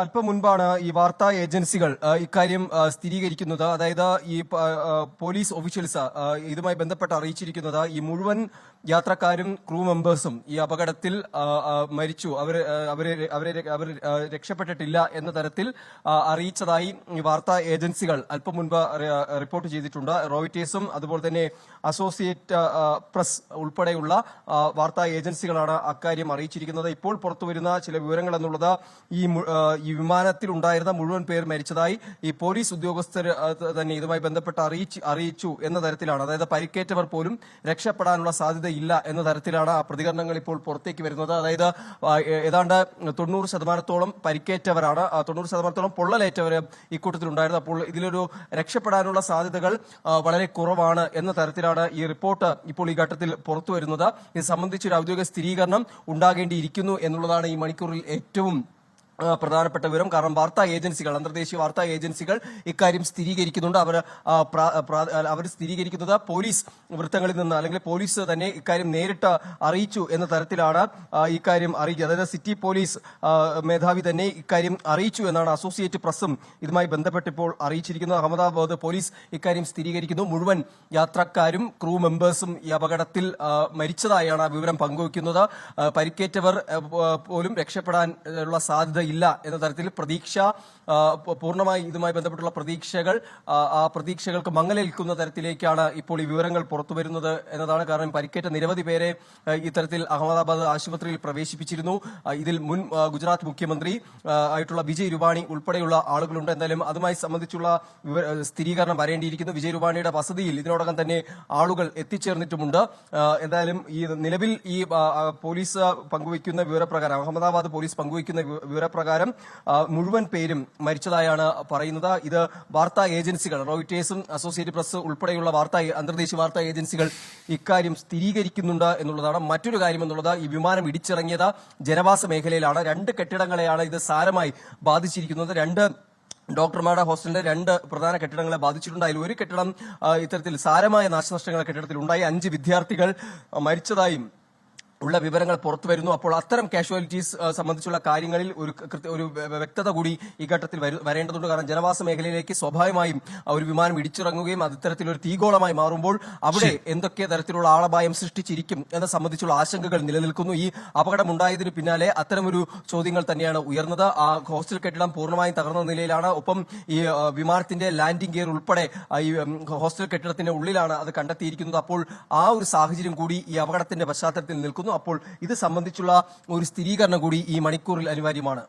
അല്പം മുൻപാണ് ഈ വാർത്താ ഏജൻസികൾ ഇക്കാര്യം സ്ഥിരീകരിക്കുന്നത്. അതായത് ഈ പോലീസ് ഒഫീഷ്യൽസ് ഇതുമായി ബന്ധപ്പെട്ട് അറിയിച്ചിരിക്കുന്നത് ഈ മുഴുവൻ യാത്രക്കാരും ക്രൂ മെമ്പേഴ്സും ഈ അപകടത്തിൽ മരിച്ചു, അവർ രക്ഷപ്പെട്ടിട്ടില്ല എന്ന തരത്തിൽ അറിയിച്ചതായി ഈ വാർത്താ ഏജൻസികൾ അല്പം മുൻപ് റിപ്പോർട്ട് ചെയ്തിട്ടുണ്ട്. റോയിറ്റേഴ്സും അതുപോലെ തന്നെ അസോസിയേറ്റ് പ്രസ് ഉൾപ്പെടെയുള്ള വാർത്താ ഏജൻസികളാണ് അക്കാര്യം അറിയിച്ചിരിക്കുന്നത്. ഇപ്പോൾ പുറത്തുവരുന്ന ചില വിവരങ്ങൾ എന്നുള്ളത് ഈ വിമാനത്തിൽ ഉണ്ടായിരുന്ന മുഴുവൻ പേർ മരിച്ചതായി ഈ പോലീസ് ഉദ്യോഗസ്ഥർ തന്നെ ഇതുമായി ബന്ധപ്പെട്ട് അറിയിച്ചു എന്ന തരത്തിലാണ്. അതായത് പരിക്കേറ്റവർ പോലും രക്ഷപ്പെടാനുള്ള സാധ്യതയില്ല എന്ന തരത്തിലാണ് ആ പ്രതികരണങ്ങൾ ഇപ്പോൾ പുറത്തേക്ക് വരുന്നത്. അതായത് ഏതാണ്ട് 90% പരിക്കേറ്റവരാണ്, 90% പൊള്ളലേറ്റവർ ഇക്കൂട്ടത്തിലുണ്ടായിരുന്നു. അപ്പോൾ ഇതിലൊരു രക്ഷപ്പെടാനുള്ള സാധ്യതകൾ വളരെ കുറവാണ് എന്ന തരത്തിലാണ് ഈ റിപ്പോർട്ട് ഇപ്പോൾ ഈ ഘട്ടത്തിൽ പുറത്തു വരുന്നത്. ഇത് സംബന്ധിച്ചൊരു ഔദ്യോഗിക സ്ഥിരീകരണം ഉണ്ടാകേണ്ടിയിരിക്കുന്നു എന്നുള്ളതാണ് ഈ മണിക്കൂറിൽ ഏറ്റവും പ്രധാനപ്പെട്ട വിവരം. കാരണം വാർത്താ ഏജൻസികൾ, അന്തർദേശീയ വാർത്താ ഏജൻസികൾ ഇക്കാര്യം സ്ഥിരീകരിക്കുന്നുണ്ട്. അവർ സ്ഥിരീകരിക്കുന്നത് പോലീസ് വൃത്തങ്ങളിൽ നിന്ന്, അല്ലെങ്കിൽ പോലീസ് തന്നെ ഇക്കാര്യം നേരിട്ട് അറിയിച്ചു എന്ന തരത്തിലാണ് ഇക്കാര്യം അറിയിക്കുക. അതായത് സിറ്റി പോലീസ് മേധാവി തന്നെ ഇക്കാര്യം അറിയിച്ചു എന്നാണ് അസോസിയേറ്റ് പ്രസ്സും ഇതുമായി ബന്ധപ്പെട്ട് ഇപ്പോൾ അറിയിച്ചിരിക്കുന്നത്. അഹമ്മദാബാദ് പോലീസ് ഇക്കാര്യം സ്ഥിരീകരിക്കുന്നു. മുഴുവൻ യാത്രക്കാരും ക്രൂ മെമ്പേഴ്സും ഈ അപകടത്തിൽ മരിച്ചതായാണ് ആ വിവരം പങ്കുവയ്ക്കുന്നത്. പരിക്കേറ്റവർ പോലും രക്ഷപ്പെടാനുള്ള സാധ്യത ഇല്ല എന്ന തരത്തിൽ പ്രതീക്ഷ പൂർണ്ണമായി ഇതുമായി ബന്ധപ്പെട്ടുള്ള ആ പ്രതീക്ഷകൾക്ക് മങ്ങലേൽക്കുന്ന തരത്തിലേക്കാണ് ഇപ്പോൾ ഈ വിവരങ്ങൾ പുറത്തുവരുന്നത് എന്നതാണ്. കാരണം പരിക്കേറ്റ നിരവധി പേരെ ഇത്തരത്തിൽ അഹമ്മദാബാദ് ആശുപത്രിയിൽ പ്രവേശിപ്പിച്ചിരുന്നു. ഇതിൽ മുൻ ഗുജറാത്ത് മുഖ്യമന്ത്രി ആയിട്ടുള്ള വിജയ് രൂപാണി ഉൾപ്പെടെയുള്ള ആളുകളുണ്ട്. എന്തായാലും അതുമായി സംബന്ധിച്ചുള്ള സ്ഥിരീകരണം വരേണ്ടിയിരിക്കുന്നു. വിജയ് രൂപാണിയുടെ വസതിയിൽ ഇതിനോടകം തന്നെ ആളുകൾ എത്തിച്ചേർന്നിട്ടുമുണ്ട്. എന്തായാലും ഈ നിലവിൽ ഈ പോലീസ് പങ്കുവയ്ക്കുന്ന വിവരപ്രകാരം, അഹമ്മദാബാദ് പോലീസ് പങ്കുവയ്ക്കുന്ന വിവരപ്രകാരം മുഴുവൻ പേരും മരിച്ചതായാണ് പറയുന്നത്. ഇത് വാർത്താ ഏജൻസികൾ, റോയിറ്റേഴ്സും അസോസിയേറ്റ് പ്രസ് ഉൾപ്പെടെയുള്ള അന്തർദേശീയ വാർത്താ ഏജൻസികൾ ഇക്കാര്യം സ്ഥിരീകരിക്കുന്നുണ്ട് എന്നുള്ളതാണ്. മറ്റൊരു കാര്യം എന്നുള്ളത്, ഈ വിമാനം ഇടിച്ചിറങ്ങിയത് ജനവാസ മേഖലയിലാണ്. 2 കെട്ടിടങ്ങളെയാണ് ഇത് സാരമായി ബാധിച്ചിരിക്കുന്നത്. 2 ഡോക്ടർമാരുടെ ഹോസ്റ്റലിന്റെ 2 പ്രധാന കെട്ടിടങ്ങളെ ബാധിച്ചിട്ടുണ്ട്. അതിൽ ഒരു കെട്ടിടം ഇത്തരത്തിൽ സാരമായ നാശനഷ്ടങ്ങൾ കെട്ടിടത്തിൽ ഉണ്ടായി. 5 വിദ്യാർത്ഥികൾ മരിച്ചതായും ഉള്ള വിവരങ്ങൾ പുറത്തു വരുന്നു. അപ്പോൾ അത്തരം കാഷ്വാലിറ്റീസ് സംബന്ധിച്ചുള്ള കാര്യങ്ങളിൽ ഒരു വ്യക്തത കൂടി ഈ ഘട്ടത്തിൽ വരേണ്ടതുണ്ട്. കാരണം ജനവാസ മേഖലയിലേക്ക് സ്വാഭാവികമായും ഒരു വിമാനം ഇടിച്ചിറങ്ങുകയും അത് ഇത്തരത്തിലൊരു തീഗോളമായി മാറുമ്പോൾ അവിടെ എന്തൊക്കെ തരത്തിലുള്ള ആളപായം സൃഷ്ടിച്ചിരിക്കും എന്ന സംബന്ധിച്ചുള്ള ആശങ്കകൾ നിലനിൽക്കുന്നു. ഈ അപകടം ഉണ്ടായതിനു പിന്നാലെ അത്തരമൊരു ചോദ്യങ്ങൾ തന്നെയാണ് ഉയർന്നത്. ആ ഹോസ്റ്റൽ കെട്ടിടം പൂർണ്ണമായും തകർന്ന നിലയിലാണ്. ഒപ്പം ഈ വിമാനത്തിന്റെ ലാൻഡിംഗ് ഗിയർ ഉൾപ്പെടെ ഈ ഹോസ്റ്റൽ കെട്ടിടത്തിന്റെ ഉള്ളിലാണ് അത് കണ്ടെത്തിയിരിക്കുന്നത്. അപ്പോൾ ആ ഒരു സാഹചര്യം കൂടി ഈ അപകടത്തിന്റെ പശ്ചാത്തലത്തിൽ നിൽക്കുന്നു. അപ്പോൾ ഇത് സംബന്ധിച്ചുള്ള ഒരു സ്ഥിരീകരണം കൂടി ഈ മണിക്കൂറിൽ അനിവാര്യമാണ്.